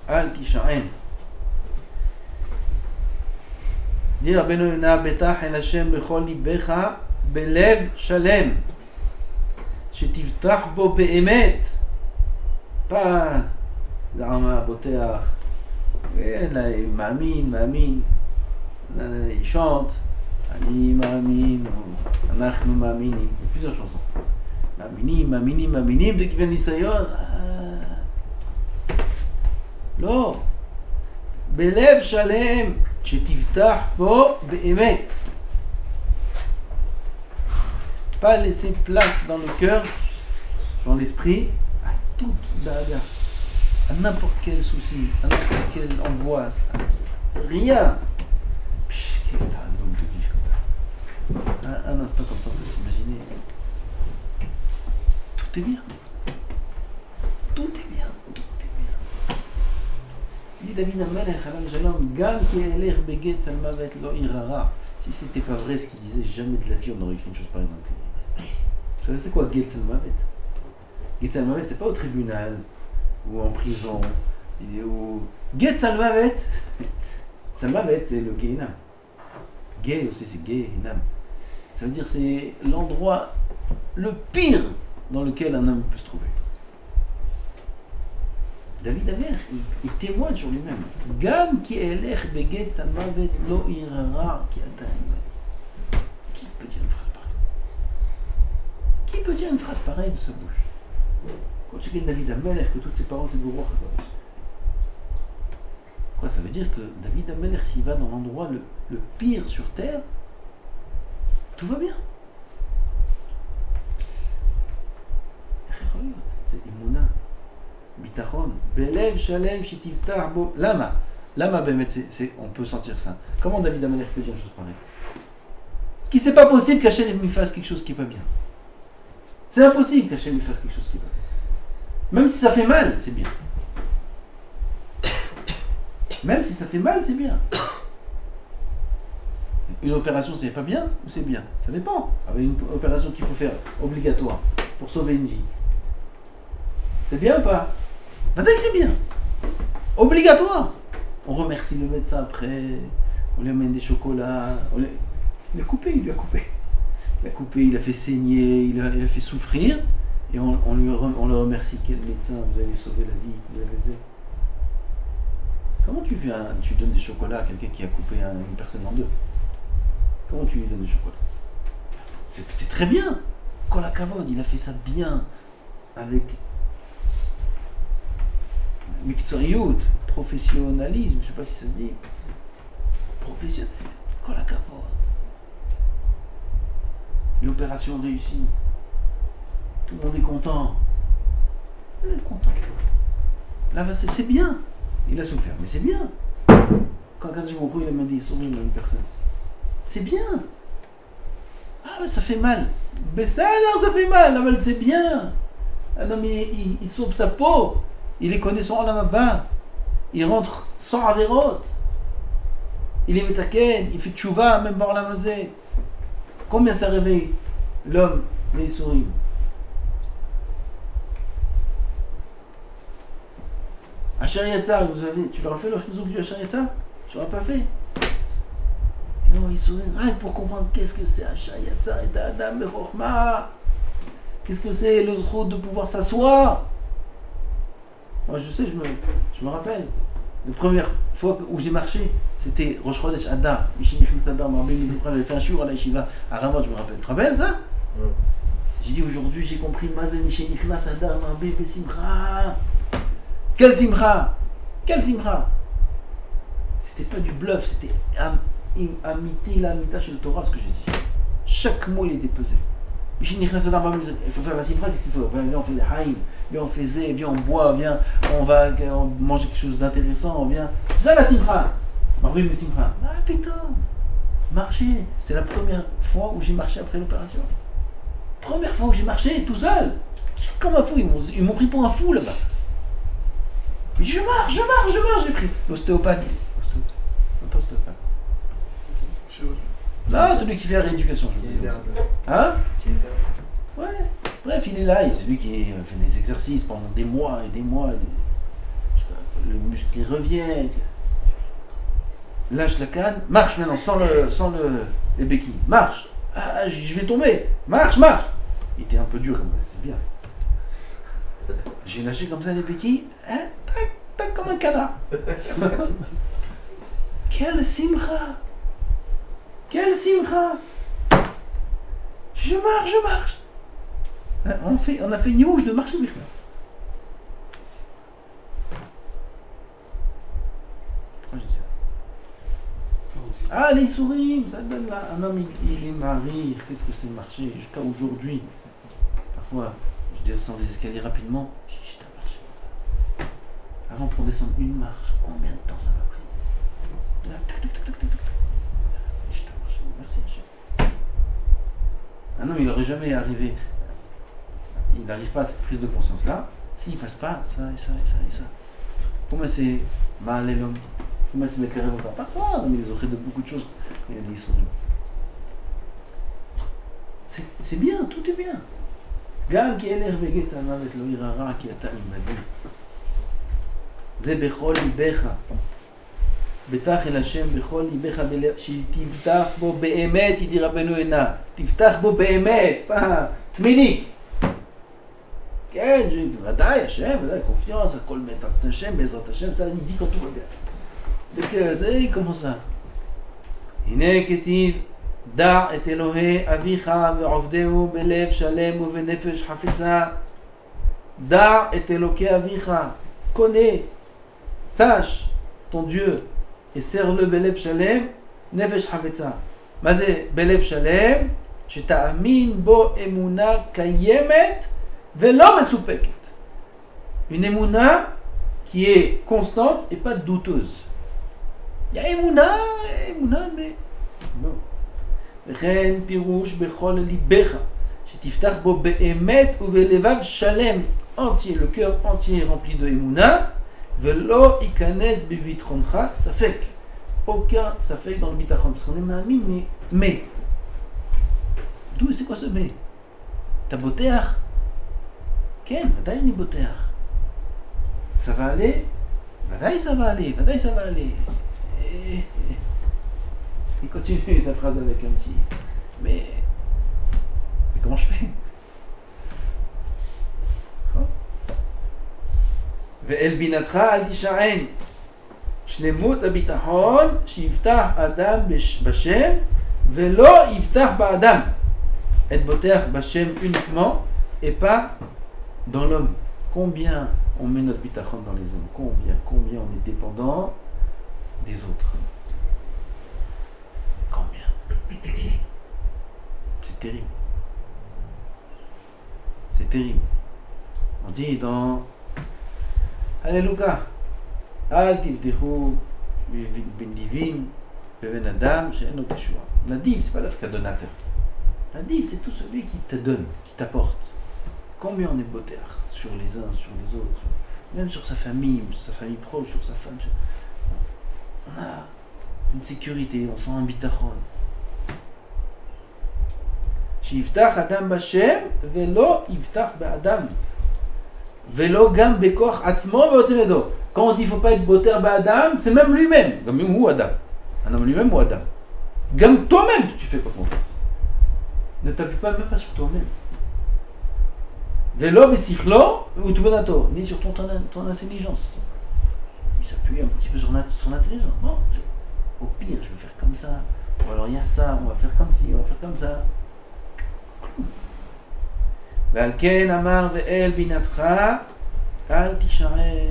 אל תישען. די רבנו יונה בטח אל השם בכל ליבך בלב שלם, שתבטח בו באמת. פעם זעמה בוטח, מאמין, ישעות, אני מאמין, או אנחנו מאמינים, plusieurs chansons. מאמינים, dès qu'il vient ניסיון, לא, בלב שלם, שתבטח בו באמת. Pas laisser place dans le cœur, dans l'esprit, à toute daga, à n'importe quel souci, à n'importe quelle angoisse, rien. Qu'est-ce que t'as un homme de vivre comme ça? Un instant comme ça, on peut s'imaginer. Tout est bien. Tout est bien. dit David Amelech, Gam ki elech begetz al mavet lo irara. Si c'était pas vrai ce qu'il disait, jamais de la vie on aurait écrit une chose pareille dans le livre. Vous savez c'est quoi Getz al mavet? Getz al mavet c'est pas au tribunal ou en prison. Ou Getz al mavet. Al mavet c'est le Gehinam. Gay aussi c'est Gehinam. Ça veut dire c'est l'endroit le pire dans lequel un homme peut se trouver. David Amelech, il témoigne sur lui-même. Gam ki elech begetz al mavet lo irara ki ata. Qui peut dire une phrase pareille? Qui peut dire une phrase pareille de sa bouche? Quand tu dis David Amelech, que toutes ses paroles c'est Gourou. Quoi, ça veut dire que David Amelech, s'il va dans l'endroit le pire sur terre, tout va bien. C'est Imuna. Bitachon, Belev Shalem Shitivtar Bo. Lama. Lama, on peut sentir ça. Comment David Amelech peut dire une chose pareille? Qui c'est pas possible qu'Hachem lui fasse quelque chose qui est pas bien. C'est impossible qu'Hachem lui fasse quelque chose qui est pas bien. Même si ça fait mal, c'est bien. Même si ça fait mal, c'est bien. Une opération, c'est pas bien ou c'est bien? Ça dépend. Avec une opération qu'il faut faire obligatoire pour sauver une vie. C'est bien ou pas? Peut-être que c'est bien. Obligatoire. On remercie le médecin après. On lui amène des chocolats. Il a coupé, il lui a coupé. Il a coupé, il a fait saigner, il a fait souffrir. Et on le remercie. Quel médecin, vous avez sauvé la vie, vous avez aidé. Comment tu donnes des chocolats à quelqu'un qui a coupé une personne en deux? Comment tu lui donnes des chocolats? C'est très bien. Quand la Kavod, il a fait ça bien. Avec Miktsariout, professionnalisme, je sais pas si ça se dit. Professionnel, quand la Kavod. L'opération réussie. Tout le monde est content. Il est content. Là, c'est bien. Il a souffert, mais c'est bien. Quand je vous il m'a dit, souris à une personne. C'est bien. Ah, mais ça fait mal. Mais ça fait mal. Mais c'est bien. Un homme, il sauve sa peau. Il est connaissant à la bas. Il rentre sans avérote. Il est métaken. Il fait tchouva, même par la mazé. Combien ça réveille l'homme, les souris? Hachar Yatzar, tu leur as fait le chizouk du Hachar Yatzar? Tu l'auras pas fait? Non, ils sourient rien pour comprendre qu'est-ce que c'est Hachar Yatzar et Adam Bechorma. Qu'est-ce que c'est le zro de pouvoir s'asseoir? Moi je sais, je me rappelle. La première fois où j'ai marché, c'était Rosh Chodesh Adar. J'avais fait un shiur à la yeshiva à Ramot, je me rappelle. Tu te rappelles ça? J'ai dit aujourd'hui j'ai compris Mazen Michel Nichnas Adar Marbé Simcha. Quel simcha? Quel simcha? C'était pas du bluff, c'était amité la mita chez le Torah, ce que j'ai dit. Chaque mot il était pesé. Il faut faire la simcha, qu'est-ce qu'il faut? Viens, on fait des haïm, viens, on fait zé, viens, on boit, viens, on va manger quelque chose d'intéressant, viens. C'est ça la simcha. Marvin le simcha. Ah putain, marcher. C'est la première fois où j'ai marché après l'opération. Première fois où j'ai marché tout seul. Comme un fou, ils m'ont pris pour un fou là-bas. Je marche, j'ai pris l'ostéopathe. Pas ostéopathe. Là, celui qui fait la rééducation, je vous dis. Hein? Ouais. Bref, il est là, c'est lui qui fait des exercices pendant des mois et des mois. le muscle il revient. Lâche la canne, marche maintenant sans les béquilles. Marche. Ah, je vais tomber. Marche. Il était un peu dur comme ça, c'est bien. J'ai lâché comme ça les béquilles. Hein, tac, comme un canard. Quelle simcha. Je marche. On a fait youch de marcher Bichlal. Pourquoi je dis ça? Ah, les souris, ça donne là. Un homme, il aime à rire. Qu'est-ce que c'est marcher jusqu'à aujourd'hui? Parfois, je descends des escaliers rapidement. Je dis, je t'ai marché. Avant pour descendre une marche, combien de temps ça m'a pris? Là, tac. Je t'ai marché. Merci, Hachem. Un homme, il n'aurait jamais arrivé. Il n'arrive pas à cette prise de conscience-là. S'il passe pas, ça et ça. Comment c'est mal l'homme? Comment c'est méclaré longtemps? Parfois, mais ils auraient de beaucoup de choses quand il y a des souris. C'est bien, tout est bien. Gam qui elech veget samavet lo irara ki ata imadi. Ze bechol libecha. Betach el Hashem bechol libecha שתפתח בו באמת, ידי רבנו עינה. תפתח בו באמת, pas תמיני. כן, ודאי, השם, ודאי, confiance, הכל מתחת השם, בעזרת השם, ça il dit quand tout va bien. Donc, il commence ça. הנה כתיב, דע את אלוהי אביך ועובדהו בלב שלם ובנפש חפצה. דע את אלוקי אביך, connais, sache ton Dieu, et serre-le בלב שלם, נפש חפצה. מה זה בלב שלם? שתאמין בו אמונה קיימת ולא מסופקת. Une émouna qui est constante et pas douteuse. Il y a émouna, mais non. וכן פירוש בכל ליבך, שתפתח בו באמת ובלבב שלם, entier, le cœur entier rempli de émouna, ולא ייכנס בביטחונך ספק. Aucun ספק dans le ביטחון, parce qu'on est מאמין, mais. D'où c'est quoi ce mais? אתה בוטח? כן, ודאי אני בוטח. Ça va aller? ודאי ça va aller. Il continue sa phrase avec un petit mais comment je fais? ואל בינתך אל תישען. שלמות הביטחון שיפתח אדם בשם ולא יפתח באדם. être בוטח בשם uniquement et pas dans l'homme. Combien on met notre bitachon dans les hommes? Combien on est dépendant des autres? Combien? C'est terrible. On dit dans Alléluia, Al tivdechu ben divin ben adam she'en ot yeshua. Nadiv, c'est pas d'afka donateur. Nadiv, c'est tout celui qui te donne, qui t'apporte. Combien on est boter sur les uns, sur les autres, même sur sa famille proche, sur sa femme. On a une sécurité, on sent un bitachon. שיפתח אדם בשם ולא יפתח באדם ולא גם בכוח עצמו ועוצם ידו. Quand on dit qu'il ne faut pas être boter באדם, c'est même lui-même. גם אם הוא אדם. Un homme lui-même ou Adam. גם toi-même tu fais pas confiance. Ne t'appuie pas même pas sur toi-même. ולא בשכלו ותבונתו, ni sur ton intelligence. Il s'appuie un petit peu sur son intelligence. Bon, au pire, je vais faire comme ça. Ou alors il y a ça, on va faire comme ci, on va faire comme ça. ועל כן אמר ואל בינתך אל תישען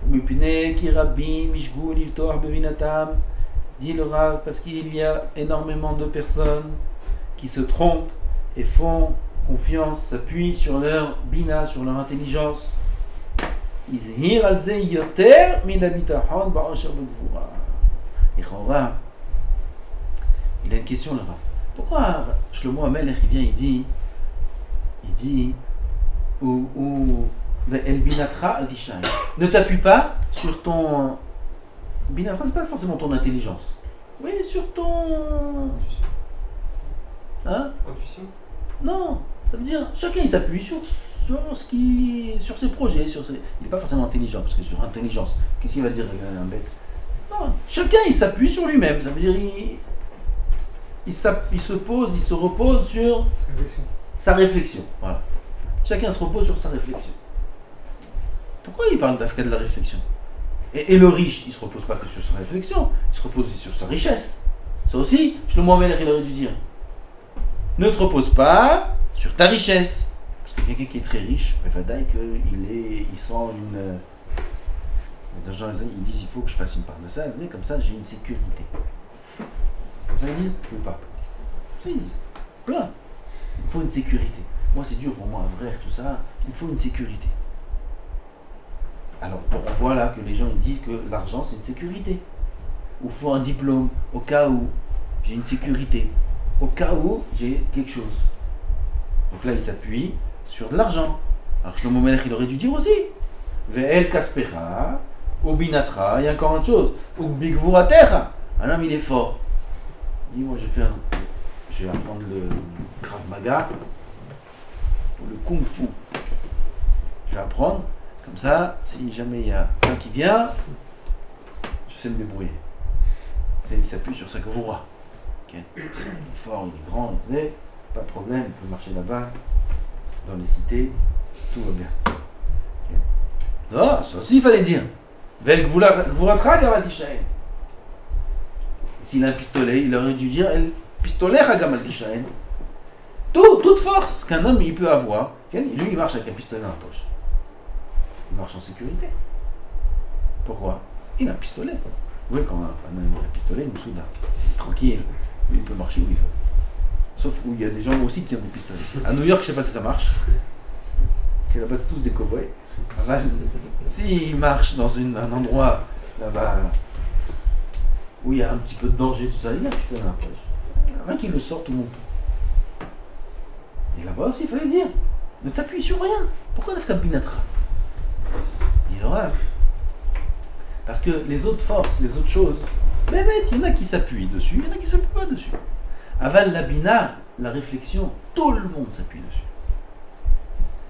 ומפני כי רבים ישגו לבטוח בבינתם, dit le Rav, parce qu'il y a énormément de personnes qui se trompent et font confiance, s'appuient sur leur bina, sur leur intelligence. izhir al ze yoter min habitachon ba'osher begvura. Et Rav, il a une question le Rav. Pourquoi Shlomo HaMelech il vient, il dit El binatra al tishain. Ne t'appuie pas sur ton binatra, c'est pas forcément ton intelligence. Oui, sur ton intuition. Non, ça veut dire chacun il s'appuie sur sur ses projets, il n'est pas forcément intelligent, parce que sur intelligence, qu'est-ce qu'il va dire un bête? Non, chacun il s'appuie sur lui-même, ça veut dire il se pose, il se repose sur sa réflexion. Voilà. Chacun se repose sur sa réflexion. Pourquoi il parle d'Afka de la réflexion? Et le riche, il ne se repose pas que sur sa réflexion, il se repose aussi sur sa richesse. Ça aussi, Shlomo Amelech, il aurait dû dire. Ne te repose pas sur ta richesse. Parce que quelqu'un qui est très riche, il sent une... Des gens ils disent il faut que je fasse une part de ça, comme ça j'ai une sécurité. Comme ça ils disent ou pas? Ça ils disent. Plein. Il me faut une sécurité. Moi c'est dur pour moi, un vrai, tout ça, il me faut une sécurité. Alors on voit là que les gens ils disent que l'argent c'est une sécurité. Ou il faut un diplôme, au cas où j'ai une sécurité. Au cas où j'ai quelque chose. Donc là il s'appuie sur de l'argent. Alors Shlomo Melech il aurait dû dire aussi Ve'el Kaspera, Obinatra, il y a encore une chose. Ubigvuratecha. Un homme il est fort. Il dit moi je vais apprendre le Krav Maga ou le Kung Fu. Je vais apprendre, comme ça, si jamais il y a un qui vient, je sais me débrouiller. Il s'appuie sur sa Gvura. Okay. Il est fort, il est grand, pas de problème, il peut marcher là-bas, dans les cités, tout va bien. Okay. Non, ça aussi il fallait dire. S'il a un pistolet, il aurait dû dire pistolet Hagamal Tishaen. Toute force qu'un homme il peut avoir, lui il marche avec un pistolet dans la poche. Il marche en sécurité. Pourquoi? Il a un pistolet. Oui, quand un homme a un pistolet, il me soudain. Tranquille. Lui, il peut marcher où il veut. Sauf où il y a des gens aussi qui ont des pistolets. À New York, je ne sais pas si ça marche. Parce que là-bas, c'est tous des cow-boys. S'il marche dans un endroit là-bas où il y a un petit peu de danger, tout ça, il a un pistolet dans la poche. Rien qui le sort, tout le monde. Et là-bas aussi, il fallait dire ne t'appuie sur rien. Pourquoi t'as fait un pinatra? Dit l'horreur. Parce que les autres forces, les autres choses, mais il y en a qui s'appuient dessus, il y en a qui ne s'appuient pas dessus. Aval la bina, la réflexion, tout le monde s'appuie dessus.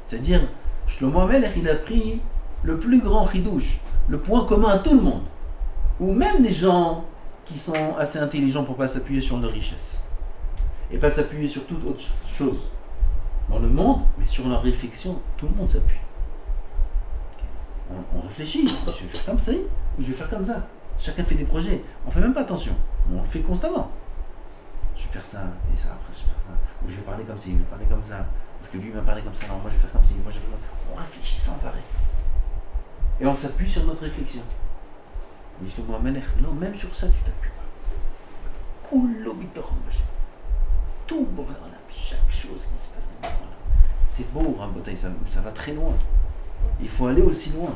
C'est-à-dire, Shlomo Amelech, il a pris le plus grand chidouche, le point commun à tout le monde. Ou même des gens qui sont assez intelligents pour ne pas s'appuyer sur leur richesse. Et pas s'appuyer sur toute autre chose dans le monde, mais sur leur réflexion, tout le monde s'appuie. On réfléchit, je vais faire comme ça, ou je vais faire comme ça. Chacun fait des projets, on ne fait même pas attention, mais on le fait constamment. Je vais faire ça, et ça, après je vais faire ça. Ou je vais parler comme ci, je vais parler comme ça. Parce que lui m'a parlé comme ça, alors moi je vais faire comme ci, moi je vais faire comme ça. On réfléchit sans arrêt. Et on s'appuie sur notre réflexion. Il dit Shlomo Amelech, non, même sur ça tu t'appuies pas. Tout bordel, chaque chose qui se passe. C'est beau, Rabotai, ça va très loin. Il faut aller aussi loin.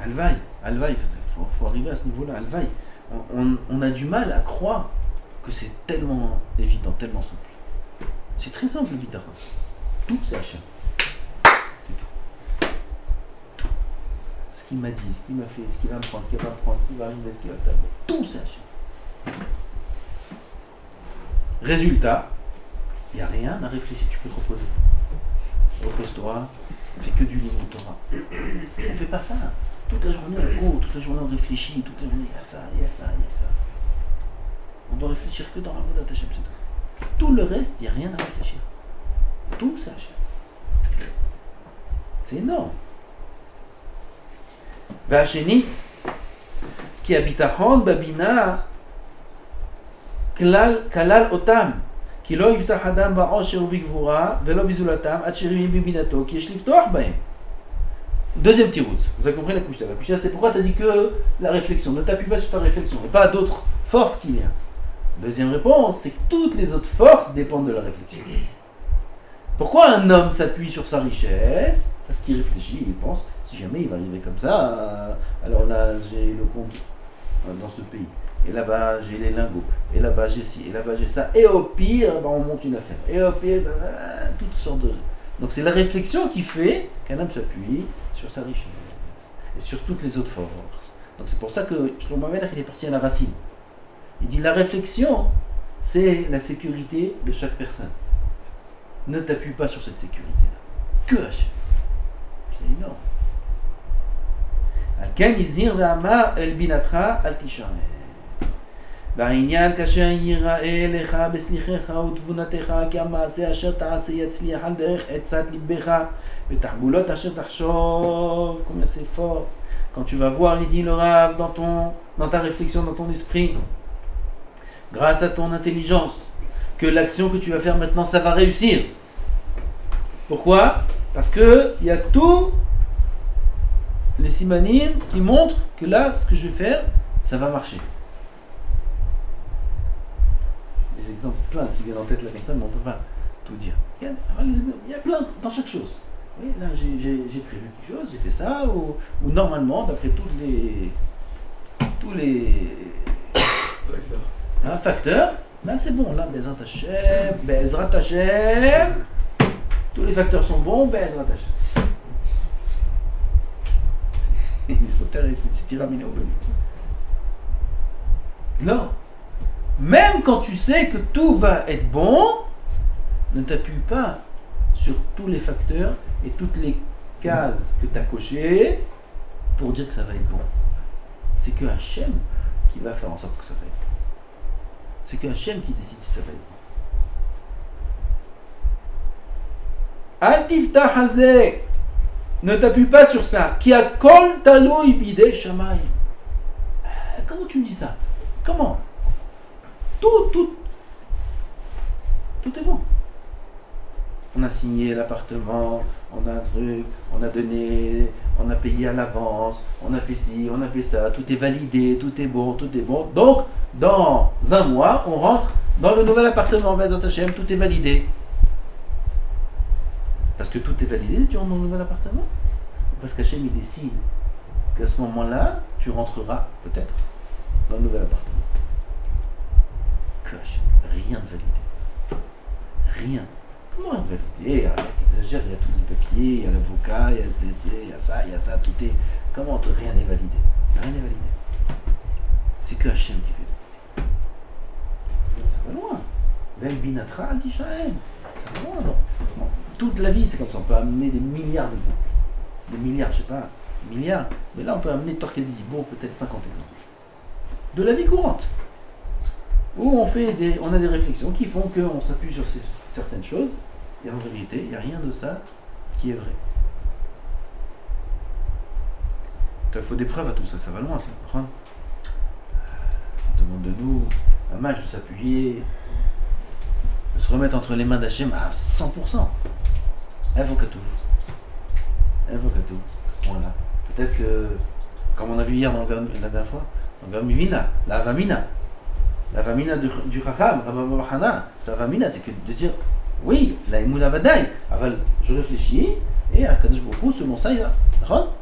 Alvaï, il faut arriver à ce niveau-là. Alvaï, on a du mal à croire que c'est tellement évident, tellement simple. C'est très simple le bitachon. Tout c'est Hachem. C'est tout. Ce qu'il m'a dit, ce qu'il m'a fait, ce qu'il va me prendre, ce qu'il va me prendre, ce qui va arriver, ce qui va t'arriver. Tout c'est Hachem. Résultat, il n'y a rien à réfléchir, tu peux te reposer. Repose-toi, fais que du livre Torah. On ne fait pas ça. Toute la journée on court, toute la journée on réfléchit, toute la journée il y a ça, il y a ça, il y a ça. On doit réfléchir que dans la voie d'Hachem, c'est tout. Tout le reste, il n'y a rien à réfléchir. Tout c'est Hachem. C'est énorme. V'hashenit, ki habitachon babina kalal otam. כי לא יפתח אדם בעושר ובגבורה ולא בזולתם עד שירים בבינתו כי יש לפתוח בהם. Deuxième tirouz, vous avez compris la couche. La couche, c'est pourquoi tu as dit que la réflexion, ne t'appuie pas sur ta réflexion et pas d'autres forces qu'il y a. Deuxième réponse, c'est que toutes les autres forces dépendent de la réflexion. Pourquoi un homme s'appuie sur sa richesse? Parce qu'il réfléchit, il pense, si jamais il va arriver comme ça, alors là j'ai le compte dans ce pays. Et là-bas, j'ai les lingots. Et là-bas, j'ai ci. Et là-bas, j'ai ça. Et au pire, on monte une affaire. Et au pire, toutes sortes de... Donc, c'est la réflexion qui fait qu'un homme s'appuie sur sa richesse. Et sur toutes les autres forces. Donc, c'est pour ça que Shlomo Amelech, il est parti à la racine. Il dit, la réflexion, c'est la sécurité de chaque personne. ne t'appuie pas sur cette sécurité-là. Que Hachem. C'est énorme. Al-Ken Yizir ve'amar el binatra al tishareh. בעניין כאשר ייראה לך בסליחיך ותבונתך כי המעשה אשר תעשה יצליח על דרך עצת ליבך ותחבולות אשר תחשוב. Combien c'est fort. Quand tu vas voir, il dit le Rav, dans ta réflexion, dans ton esprit, grâce à ton intelligence, que l'action que tu vas faire maintenant, ça va réussir. Pourquoi? Parce que il y a tous les simanim qui montrent que là, ce que je vais faire, ça va marcher. Des exemples plein qui viennent en tête là comme ça, mais on ne peut pas tout dire. Il y a plein dans chaque chose. Oui, là j'ai prévu quelque chose, j'ai fait ça, ou normalement, d'après tous les facteurs, là c'est bon, là Bezrat Hashem, tous les facteurs sont bons, Bezrat Hashem. Les sauteurs, il faut tirer au bébé. Non. Même quand tu sais que tout va être bon, ne t'appuie pas sur tous les facteurs et toutes les cases que tu as cochées pour dire que ça va être bon. C'est que Hachem qui va faire en sorte que ça va être bon. C'est que Hachem qui décide si ça va être bon. Al tiftach al zeh. Ne t'appuie pas sur ça. Ki hakol talui bidei shamayim. Comment tu me dis ça? Comment? Tout est bon. On a signé l'appartement, on a un truc, on a donné, on a payé à l'avance, on a fait ci, on a fait ça, tout est validé, tout est bon, tout est bon. Donc, dans un mois, on rentre dans le nouvel appartement, Bezat Hashem, tout est validé. Parce que tout est validé, tu rentres dans le nouvel appartement. Parce qu'Hachem, il décide qu'à ce moment-là, tu rentreras peut-être dans le nouvel appartement. Que Hachem, rien de validé. Rien. Comment rien de validé? Arrête, t'exagères, il y a tous les papiers, il y a l'avocat, il y a ça, tout est... Comment rien n'est validé? Rien n'est validé. C'est que Hachem qui fait. Ça va loin. Vel binatra al tishaen. Ça va loin, non? Toute la vie, c'est comme ça. On peut amener des milliards d'exemples. Des milliards, je sais pas, milliards. Mais là, on peut amener Torquedis, bon, peut-être 50 exemples. De la vie courante. Où on a des réflexions qui font qu'on s'appuie sur certaines choses. Et en vérité, il n'y a rien de ça qui est vrai. Il faut des preuves à tout ça. Ça va loin, ça. On demande de nous un match de s'appuyer, de se remettre entre les mains d'Hachem à 100%. Invocatou. À ce point-là. Peut-être que, comme on a vu hier la dernière fois, dans Gamivina, la Vamina du Chacham, Rabba Bachana, sa Vamina, c'est que de dire, oui, la Emouna Vadaï, je réfléchis, et à Kadosh Baruch Hu, selon ça, il va. D'accord?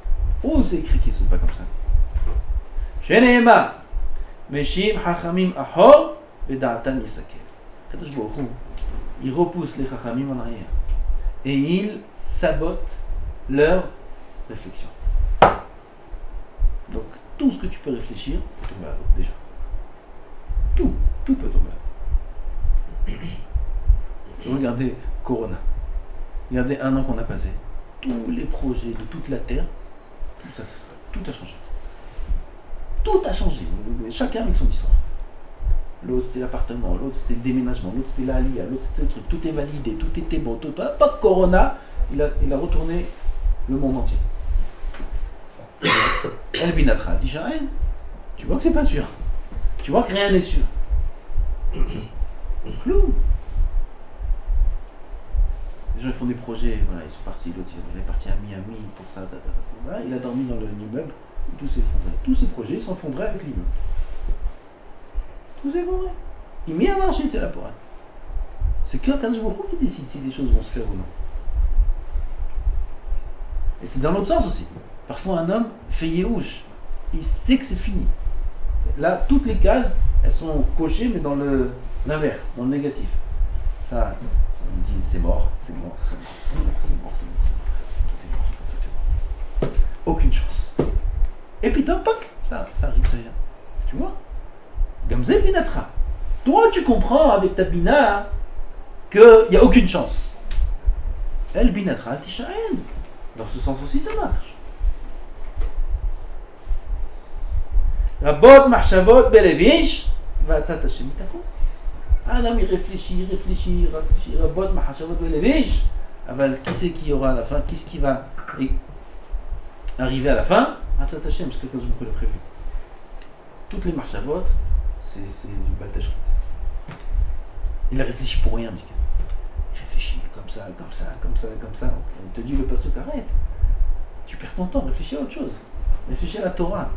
Ou c'est écrit que c'est pas comme ça. Sheneema, Meshiv Chachamim Ahor, Veda'atam Yisakel. Kadosh Baruch Hu, il repousse les Chachamim en arrière. Et il sabote leur réflexion. Donc, tout ce que tu peux réfléchir peut tomber à l'eau, déjà. Tout peut tomber à l'eau. Regardez Corona. Regardez un an qu'on a passé. Tous les projets de toute la Terre, tout a changé. Tout a changé. Chacun avec son histoire. L'autre c'était l'appartement, l'autre c'était le déménagement, l'autre c'était l'Alia, l'autre c'était le truc. Tout est validé, tout était bon. Pas de Corona, il a retourné le monde entier. El binatra tishaen. Tu vois que c'est pas sûr. Tu vois que rien n'est sûr. Clou. Les gens ils font des projets, voilà, ils sont partis, l'autre il est parti à Miami pour ça, voilà, il a dormi dans l'immeuble, tout s'effondrait. Tous ces projets s'enfondraient avec l'immeuble. Tout s'effondrait. Il met à marcher, t'es là pour elle. C'est que Kadosh Baruch Hu qui décide si les choses vont se faire ou non. Et c'est dans l'autre sens aussi. Parfois un homme fait Yehush, il sait que c'est fini. Là, toutes les cases, elles sont cochées, mais dans l'inverse, dans le négatif. Ça, ils disent c'est mort. Tout est mort. Aucune chance. Et puis toc, ça arrive, ça vient. Tu vois? Gamzel binatra. Toi, tu comprends avec ta bina qu'il n'y a aucune chance. El binatra tishaen. Dans ce sens aussi, ça marche. Rabot machshavot belevish. Vatzat Hashem itakou. Un homme, il réfléchit. Rabot machshavot belevish. Aval, qui c'est qui aura à la fin? Qu'est-ce qui va arriver à la fin? Vatzat Hashem, parce que quand je vous l'ai prévu. Toutes les machshavot, c'est du baltachrit. Il a réfléchi pour rien, miskin. Il réfléchit comme ça. On te dit le pasuk, arrête. Tu perds ton temps, réfléchis à autre chose. Réfléchis à la Torah,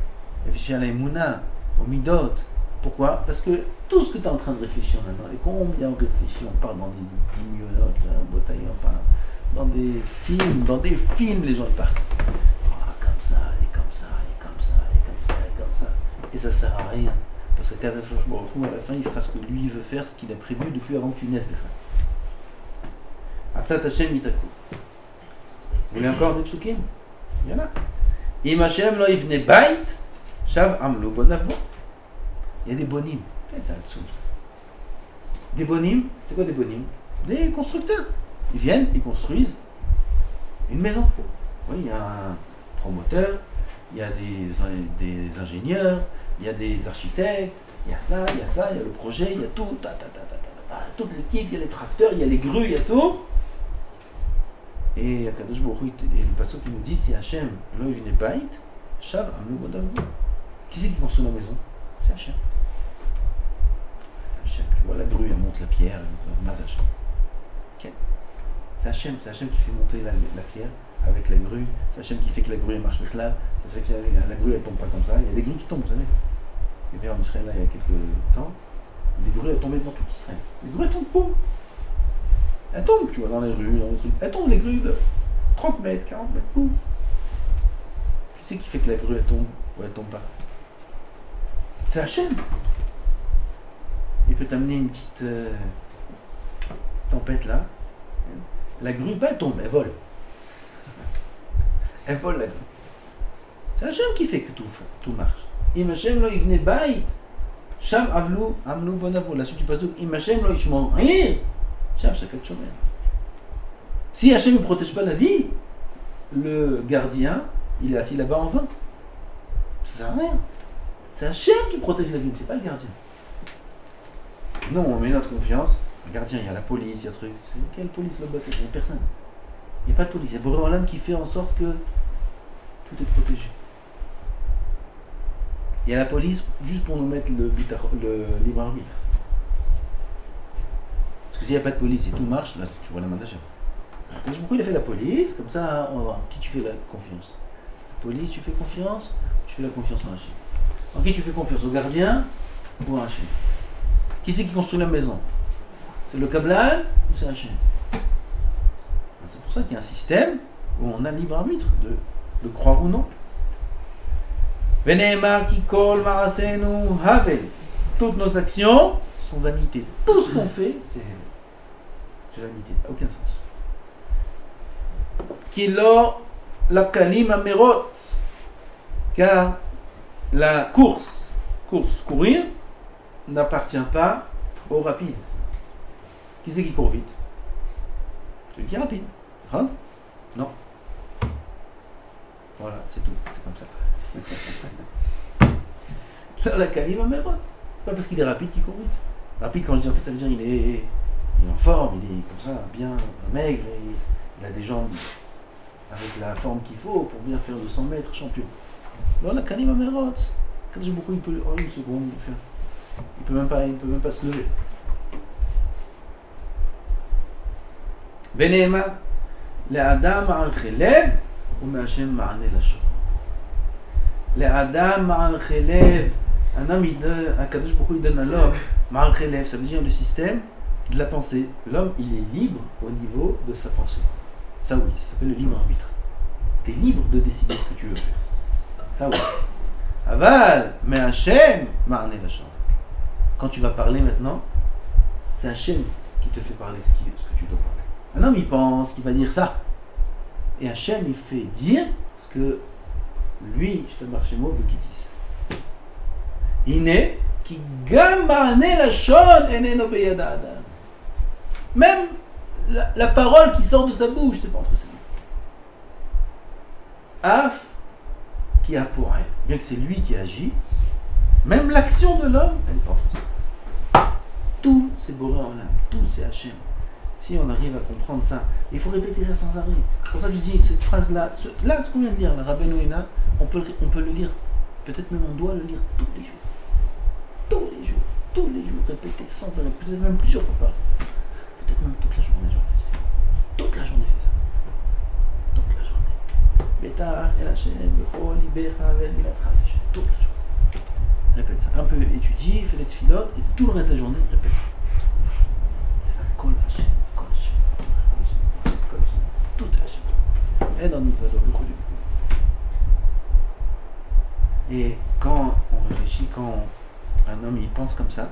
réfléchis à la Emouna, au Midot. Pourquoi? Parce que tout ce que tu es en train de réfléchir maintenant, et combien on réfléchit, on parle dans des dimionotes, on parle dans des films, les gens ils partent. Comme ça, et comme ça. Et ça sert à rien. Parce que quand je me retrouve à la fin, il fera ce que lui il veut faire, ce qu'il a prévu depuis avant que tu naisses. Atzat Hashem itakou. Vous voulez encore des psukim? Il y en a. Im Hashem lo yivne bait, shav amlo bonavbo. Il y a des bonim. C'est un psouk. Des bonim, c'est quoi des bonim? Des constructeurs. Ils viennent, ils construisent une maison. Oui, il y a un promoteur, il y a des ingénieurs, il y a des architectes, il y a ça, il y a le projet, il y a tout, toute l'équipe, il y a les tracteurs, il y a les grues, il y a tout. Et Akadosh Baruch Hu, et le passage qui nous dit, c'est Hachem, lo yivne bait, shav amlo bonavbo. Qui c'est qui construit la maison? C'est Hachem. C'est Hachem. Tu vois, la grue, elle monte la pierre, c'est Hachem. Okay. C'est Hachem qui fait monter la pierre avec la grue. C'est Hachem qui fait que la grue elle marche avec là. Ça fait que la grue elle tombe pas comme ça. Il y a des grues qui tombent, vous savez. Et bien en Israël, là, il y a quelques temps, des grues elles tombaient dans tout Israël. Les grues elles tombent, boum. Elles tombent, tu vois, dans les rues, dans les trucs. Elles tombent, les grues de 30 mètres, 40 mètres, boum. Qui c'est qui fait que la grue elle tombe ou elle tombe pas? C'est Hachem. Il peut t'amener une petite tempête là. La grue, pas elle tombe, elle vole. Elle vole la grue. C'est Hachem qui fait que tout marche. Im Hashem lo yivne bait, sham amlu bonavbo. La suite du passage, Im Hashem lo yishmor ir, sham shakat shomer. Si Hachem ne protège pas la ville, le gardien, il est assis là-bas en vain. Ça sert à rien. C'est Hachem qui protège la ville, c'est pas le gardien. Non, on met notre confiance. Le gardien, il y a la police, il y a truc. C'est quelle police là-bas? Il n'y a personne. Il n'y a pas de police. Il y a Boré Olam qui fait en sorte que tout est protégé. Il y a la police juste pour nous mettre le libre arbitre. Parce que s'il n'y a pas de police et tout marche, là tu vois la main d'Hachem. Pourquoi il a fait la police? Comme ça, on va voir. Qui tu fais la confiance? La police, tu fais confiance? Tu fais la confiance en Hachem. En qui tu fais confiance? Au gardien ou à Hachem? Qui c'est qui construit la maison? C'est le Kablan ou c'est Hachem? C'est pour ça qu'il y a un système où on a le libre arbitre de croire ou non. Veneema ki kol marasenu havel. Toutes nos actions sont vanité. Tout ce qu'on fait, c'est vanité. Aucun sens. Kilo lakalim amerot. Car la courir, n'appartient pas au rapide. Qui c'est qui court vite? Celui qui est rapide. Hein? Non. Voilà, c'est tout. C'est comme ça. La kalima merot. C'est pas parce qu'il est rapide qu'il court vite. Rapide, quand je dis rapide, ça veut dire il est en forme, il est comme ça, bien maigre, il a des jambes avec la forme qu'il faut pour bien faire 200 mètres champion. Alors la kalima merot. Quand j'ai beaucoup, il peut une seconde faire. Il peut même pas se lever. Veneema, l'Adam ma'al chelev ou me'Hashem ma'ane lashon. L'Adam ma'al chelev, un homme, un Kadosh Baruch Hu, il donne à l'homme ma'al chelev, ça veut dire le système de la pensée. L'homme, il est libre au niveau de sa pensée. Ça oui, ça s'appelle le libre arbitre. Tu es libre de décider ce que tu veux faire. Ça oui. Aval, mais Hachem ma'ane lashon. Quand tu vas parler maintenant, c'est Hachem qui te fait parler ce que tu dois parler. Un homme, il pense qu'il va dire ça. Et Hachem, il fait dire ce que lui, Shtabar Shemo, veut qu'il dise. Ine, ki gam ma'ane lashon eneno beyad ha'adam. Même la parole qui sort de sa bouche, c'est pas entre ses mains. Af qui a pour elle, bien que c'est lui qui agit, même l'action de l'homme, elle n'est pas entre ses mains. Tout c'est Boré en âme, tout c'est Hachem. Si on arrive à comprendre ça, il faut répéter ça sans arrêt. C'est pour ça que je dis cette phrase-là, ce qu'on vient de lire, la Rabbeinu Hina, on peut le lire, peut-être même on doit le lire tous les jours. Tous les jours, répéter sans arrêt, peut-être même plusieurs fois par jour. Peut-être même toute la journée, j'en fais ça. Toute la journée, fais ça. Toute la journée. Bétar, El Hachem, Bechol, Libera, Vel, Milatra, toute la journée. Répète ça. Un peu étudier, fais les tfilotes, et tout le reste de la journée, répète ça. C'est la Kol Hachem, Kol Hachem, Kol Hachem, toute Hachem. Et dans notre valeur, le Kol. Et quand on réfléchit, quand un homme il pense comme ça,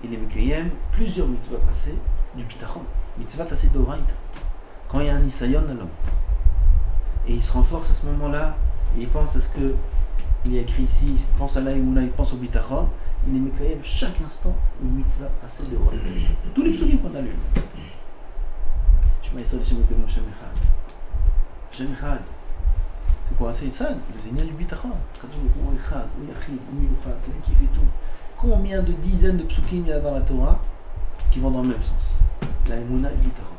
il est Mekayem plusieurs mitzvot assez du Bitachon, mitzvot assez d'Oraïta. Quand il y a un Nisayon à l'homme, et il se renforce à ce moment-là, et il pense à ce que il y a écrit ici, il pense à l'Aïmouna, il pense au Bitachon, il est Mekayem chaque instant une mitzvah assez d'Oraïta. Tous les psukim qu'on a lus. Shema Yisrael Hashem Elokeinu Hashem Echad. Hashem Echad. C'est quoi? C'est ça, le lignage du Bitachon. Quand tu vois Echad, ou Yachid, ou Miluchad, c'est lui qui fait tout. Combien de dizaines de psukim il y a dans la Torah qui vont dans le même sens? La Emouna et Bitachon.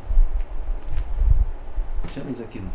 Shem Ezakenu.